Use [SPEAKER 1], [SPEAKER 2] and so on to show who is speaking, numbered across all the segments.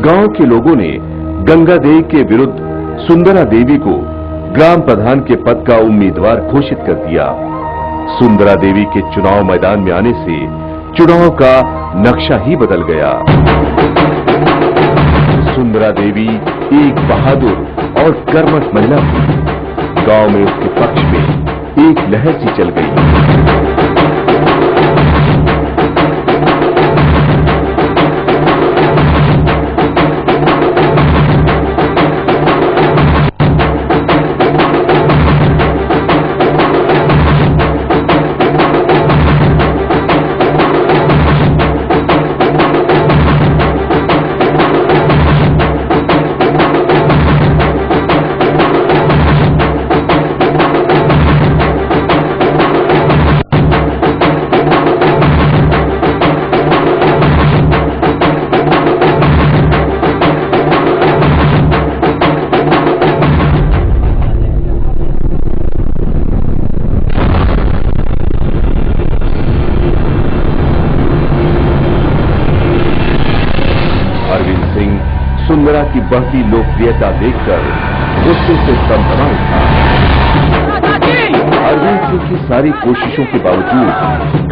[SPEAKER 1] गांव के लोगों ने गंगा देवी के विरुद्ध सुंदरा देवी को ग्राम प्रधान के पद का उम्मीदवार घोषित कर दिया। सुंदरा देवी के चुनाव मैदान में आने से चुनाव का नक्शा ही बदल गया। सुंदरा देवी एक बहादुर और कर्मठ महिला थी। गांव में उसके पक्ष में एक लहर सी चल गई। सुंदरा की बढ़ती लोकप्रियता देखकर गुस्से से तमतमा उठा। अरविंद सिंह की सारी कोशिशों के बावजूद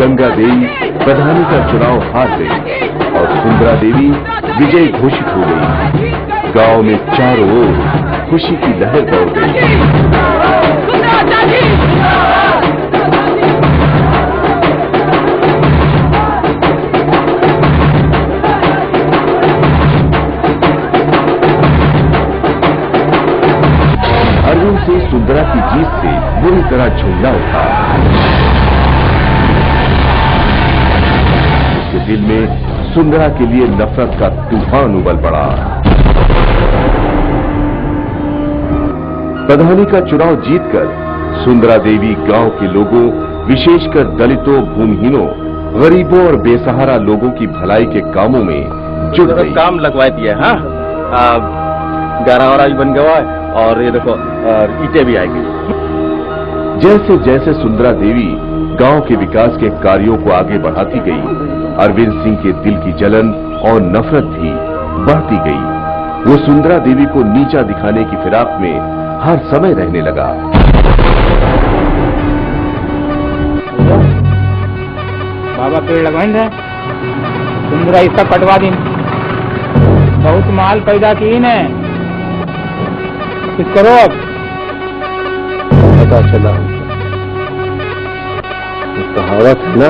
[SPEAKER 1] गंगा देवी प्रधानी का चुनाव हार गई और सुंदरा देवी विजयी घोषित हो गई। गांव में चारों ओर खुशी की लहर दौड़ गई। अरविंद से सुंदरा की जीत से बुरी तरह झूमना उठा। उसके दिल में सुंदरा के लिए नफरत का तूफान उबल पड़ा। प्रधानी का चुनाव जीतकर सुंदरा देवी गांव के लोगों, विशेषकर दलितों, भूमिहीनों, गरीबों और बेसहारा लोगों की भलाई के कामों में जुट गई।
[SPEAKER 2] काम लगवा दिया। हाँ, गारा बन गया और ये देखो ईंटें भी आएगी।
[SPEAKER 1] जैसे जैसे सुंदरा देवी गांव के विकास के कार्यों को आगे बढ़ाती गई, अरविंद सिंह के दिल की जलन और नफरत भी बढ़ती गई। वो सुंदरा देवी को नीचा दिखाने की फिराक में हर समय रहने लगा।
[SPEAKER 3] बाबा पेड़ लगवाएंगे, सुंदरा इसका कटवा दी, बहुत माल पैदा की ने, कुछ करो। अब
[SPEAKER 2] पता चला कहावत है ना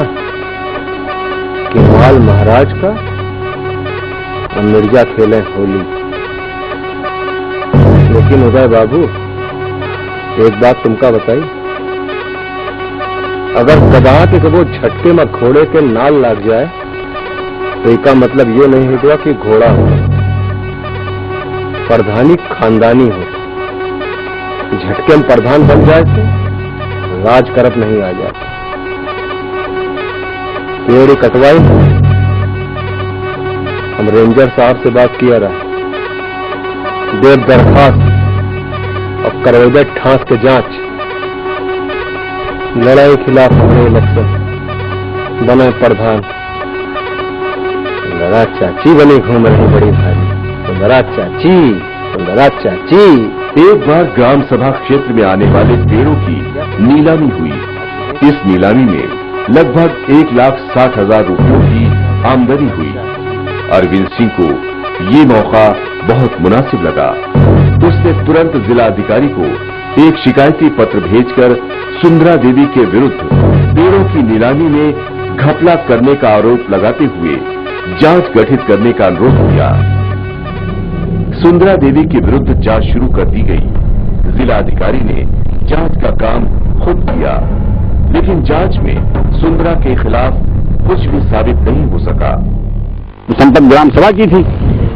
[SPEAKER 2] कि माल महाराज का और मिर्जा खेले होली। लेकिन उदय बाबू, एक बात तुमका बताई, अगर गधा के कबो झटके में घोड़े के नाल लग जाए तो इसका मतलब ये नहीं हुआ कि घोड़ा हो, प्रधानी खानदानी हो। झटके में प्रधान बन जाए तो राज करप नहीं आ जाए। पेड़ कटवाई, हम रेंजर साहब से बात किया रहा, दे दरखास्त और करवेदे ठांस के जांच। लड़ाई खिलाफ हमारे इलेक्शन बने प्रधान। सुंदरा चाची बनी घूम रही बड़ी भारी। सुंदरा चाची, सुंदरा चाची।
[SPEAKER 1] एक बार ग्राम सभा क्षेत्र में आने वाले पेड़ों की नीलामी हुई। इस नीलामी में लगभग 1,60,000 रुपयों की आमदनी हुई। अरविंद सिंह को ये मौका बहुत मुनासिब लगा। उसने तुरंत जिलाधिकारी को एक शिकायती पत्र भेजकर सुंदरा देवी के विरुद्ध पेड़ों की नीलामी में घपला करने का आरोप लगाते हुए जांच गठित करने का अनुरोध किया। सुंदरा देवी के विरुद्ध जांच शुरू कर दी गई। जिलाधिकारी ने जांच का काम खुद किया, लेकिन जांच में सुंदरा के खिलाफ कुछ भी साबित नहीं हो सका।
[SPEAKER 4] संपत्ति ग्राम सभा की थी,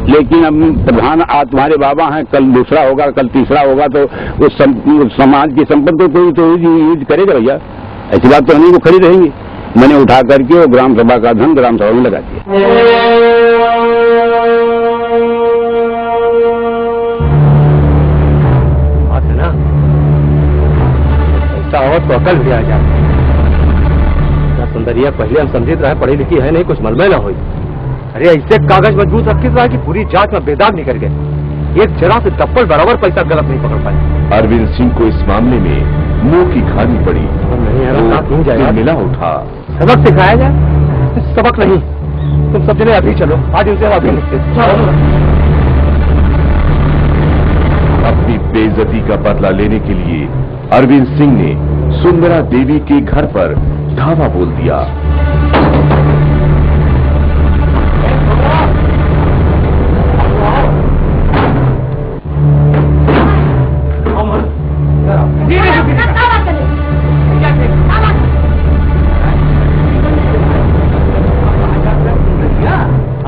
[SPEAKER 4] लेकिन अब प्रधान आज तुम्हारे बाबा हैं, कल दूसरा होगा, कल तीसरा होगा, तो उस समाज की संपत्ति को तो यूज करेगा भैया। ऐसी बात तो नहीं, वो खड़ी रहेंगी। मैंने उठा करके वो ग्राम सभा का धन ग्राम सभा में लगा दिया।
[SPEAKER 2] बात है ना, ऐसा हो तो अकल भी आ जाए। सुंदरिया पहले हम समझित रहे, पढ़ी लिखी है नहीं, कुछ मलमे ना हो। अरे ऐसे कागज मजबूत रखे था कि पूरी जांच में बेदाग निकल गए। एक जरा से टप्पल बराबर पैसा गलत नहीं पकड़ पाए।
[SPEAKER 1] अरविंद सिंह को इस मामले में मुंह की खानी पड़ी।
[SPEAKER 2] नहीं जाएगा,
[SPEAKER 1] मिला उठा।
[SPEAKER 2] सबक सिखाया जाए? सबक नहीं, तुम सब जने अभी चलो, आज उसे अभी लिखते।
[SPEAKER 1] अपनी बेइज्जती का बदला लेने के लिए अरविंद सिंह ने सुंदरा देवी के घर पर धावा बोल दिया।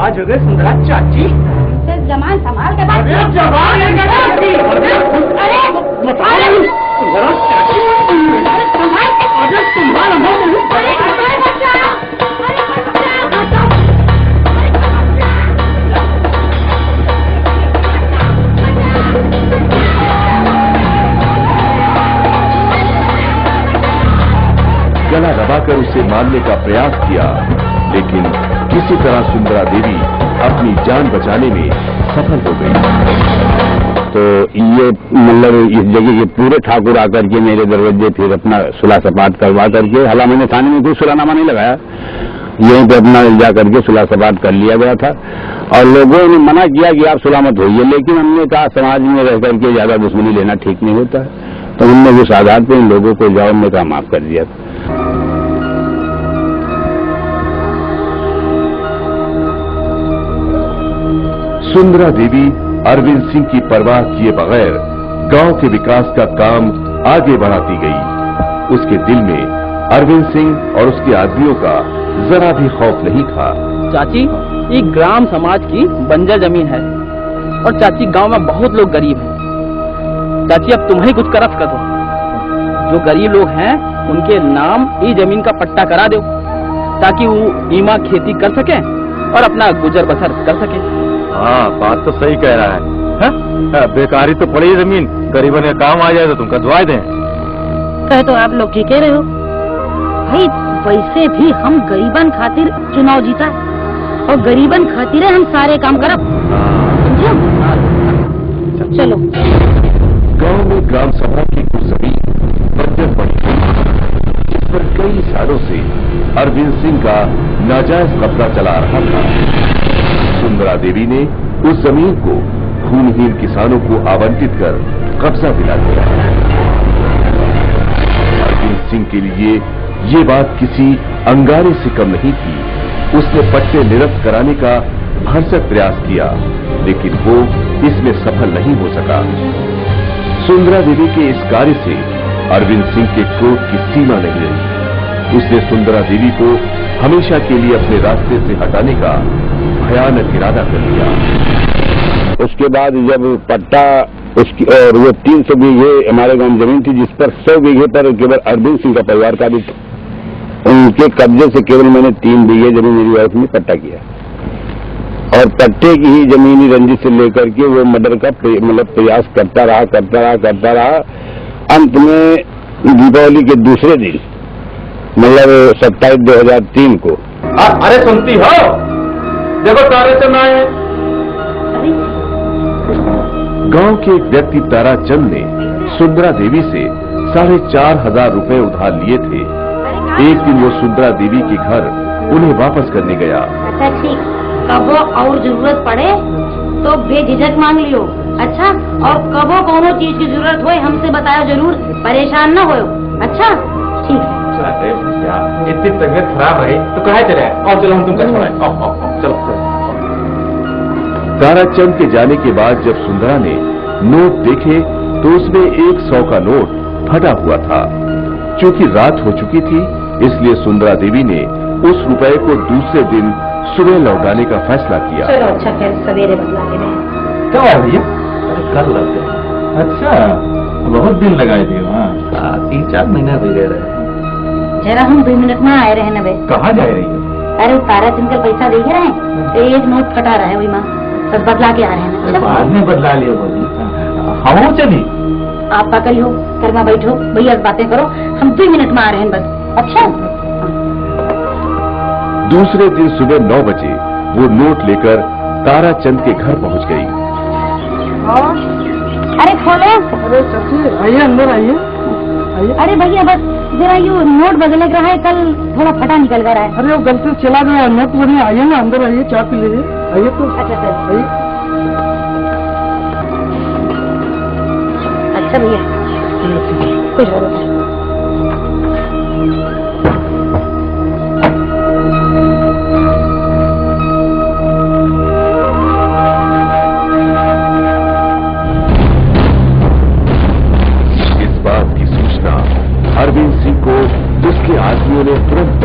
[SPEAKER 2] आज हो गए सुंदरा चाची।
[SPEAKER 5] जमान संभाल के बात।
[SPEAKER 1] गला दबाकर उसे मारने का प्रयास किया, लेकिन किसी तरह सुंदरा देवी अपनी जान बचाने में सफल हो गई।
[SPEAKER 4] तो ये मतलब इस जगह के पूरे ठाकुर आकर के मेरे दरवाजे फिर अपना सुलह सपाट करवा करके, हालांकि मैंने थाने में कोई सुलहनामा नहीं लगाया, यहीं पे अपना जा करके सुलह सपाट कर लिया गया था। और लोगों ने मना किया कि आप सुलह मत होइए, लेकिन हमने कहा समाज में रह करके ज्यादा दुश्मनी लेना ठीक नहीं होता है, तो हमने उस आधार पर इन लोगों को जाओ ने कहा माफ कर दिया।
[SPEAKER 1] सुंदरा देवी अरविंद सिंह की परवाह किए बगैर गांव के विकास का काम आगे बढ़ाती गई। उसके दिल में अरविंद सिंह और उसके आदमियों का जरा भी खौफ नहीं था।
[SPEAKER 6] चाची, ये ग्राम समाज की बंजर जमीन है और चाची गांव में बहुत लोग गरीब हैं। चाची अब तुम ही कुछ करफ कर दो, जो गरीब लोग हैं उनके नाम ये जमीन का पट्टा करा दो, ताकि वो ईमा खेती कर सके और अपना गुजर बसर कर सके।
[SPEAKER 2] हाँ, बात तो सही कह रहा है। बेकारी तो पड़ी जमीन, गरीबन का काम आ जाए तो तुम कदवा दें।
[SPEAKER 5] कहे तो आप लोग ठीक कह रहे हो भाई, वैसे भी हम गरीबन खातिर चुनाव जीता है और गरीबन खातिर हम सारे काम करब। चलो।
[SPEAKER 1] गांव में ग्राम सभा की कुछ जमीन बंजर पड़ी थी, जिस पर कई सालों से अरविंद सिंह का नाजायज कब्जा चला रहा था। सुंदरा देवी ने उस जमीन को भूमिहीन किसानों को आवंटित कर कब्जा दिला दिया। अरविंद सिंह के लिए ये बात किसी अंगारे से कम नहीं थी। उसने पट्टे निरस्त कराने का भरसक प्रयास किया, लेकिन वो इसमें सफल नहीं हो सका। सुंदरा देवी के इस कार्य से अरविंद सिंह के क्रोध की सीमा नहीं रही। उसने सुंदरा देवी को हमेशा के लिए अपने रास्ते से हटाने का भयानक इरादा कर लिया।
[SPEAKER 4] उसके बाद जब पट्टा उसकी और वो 300 बीघे हमारे गांव जमीन थी, जिस पर 100 बीघे पर केवल अरविंद सिंह का परिवार का भी था, उनके कब्जे से केवल मैंने 3 बीघे जमीन मेरी वाइफ ने पट्टा किया। और पट्टे की ही जमीनी रंजिश से लेकर के वो मर्डर का मतलब प्रयास करता रहा। अंत में दीपावली के दूसरे दिन मतलब 27/2003 को।
[SPEAKER 2] अरे सुनती हो, देखो तारे चंद आए।
[SPEAKER 1] गांव के एक व्यक्ति ताराचंद ने सुंदरा देवी से 4,500 रुपए उधार लिए थे। एक दिन वो सुंदरा देवी के घर उन्हें वापस करने गया।
[SPEAKER 5] अच्छा ठीक, कबो और जरूरत पड़े तो बेझिझक मांग लियो। अच्छा, और कबो कोनो चीज की जरूरत हो हमसे बताओ जरूर, परेशान न हो। अच्छा ठीक।
[SPEAKER 2] इतनी तबीयत खराब रही तो कहा चले, और चलो हम तुमको छोड़ाए। चलो।
[SPEAKER 1] ताराचंद के जाने के बाद जब सुंदरा ने नोट देखे तो उसमें 100 का नोट फटा हुआ था। चूंकि रात हो चुकी थी, इसलिए सुंदरा देवी ने उस रुपए को दूसरे दिन सुबह लौटाने का फैसला किया।
[SPEAKER 5] चलो अच्छा, फिर सवेरे बदला के रहे।
[SPEAKER 2] कब आ भैया? अरे कल लगे। अच्छा, बहुत दिन लगाए थे वहाँ। 3-4 महीना भी रह रहे।
[SPEAKER 5] जरा हम 2 मिनट में आए रहे न बे।
[SPEAKER 2] कहाँ जा रही है?
[SPEAKER 5] अरे ताराचंद का पैसा दे रहे हैं, एक नोट फटा रहा है वही माँ, सब बदला के आ रहे हैं।
[SPEAKER 2] बाद में बदला लिया बोली। हम चली
[SPEAKER 5] आप पकड़ लो, कर में बैठो भैया, बातें करो, हम 2 मिनट में आ रहे हैं बस। अच्छा।
[SPEAKER 1] दूसरे दिन सुबह 9 बजे वो नोट लेकर ताराचंद के घर पहुंच गई।
[SPEAKER 5] अरे खोलो।
[SPEAKER 7] अरे चाची आइए, अंदर आइए।
[SPEAKER 5] अरे भैया बस जरा ये नोट बदले का है, कल थोड़ा फटा निकल कर आया।
[SPEAKER 7] अरे वो गलती से चला गया नोट बदले। आइए ना, अंदर आइए, चाय पी लीजिए। आइए तो।
[SPEAKER 5] अच्छा
[SPEAKER 7] आइए।
[SPEAKER 5] अच्छा भैया खुश रहो।
[SPEAKER 1] अरविंद सिंह को उसके आदमियों ने तुरंत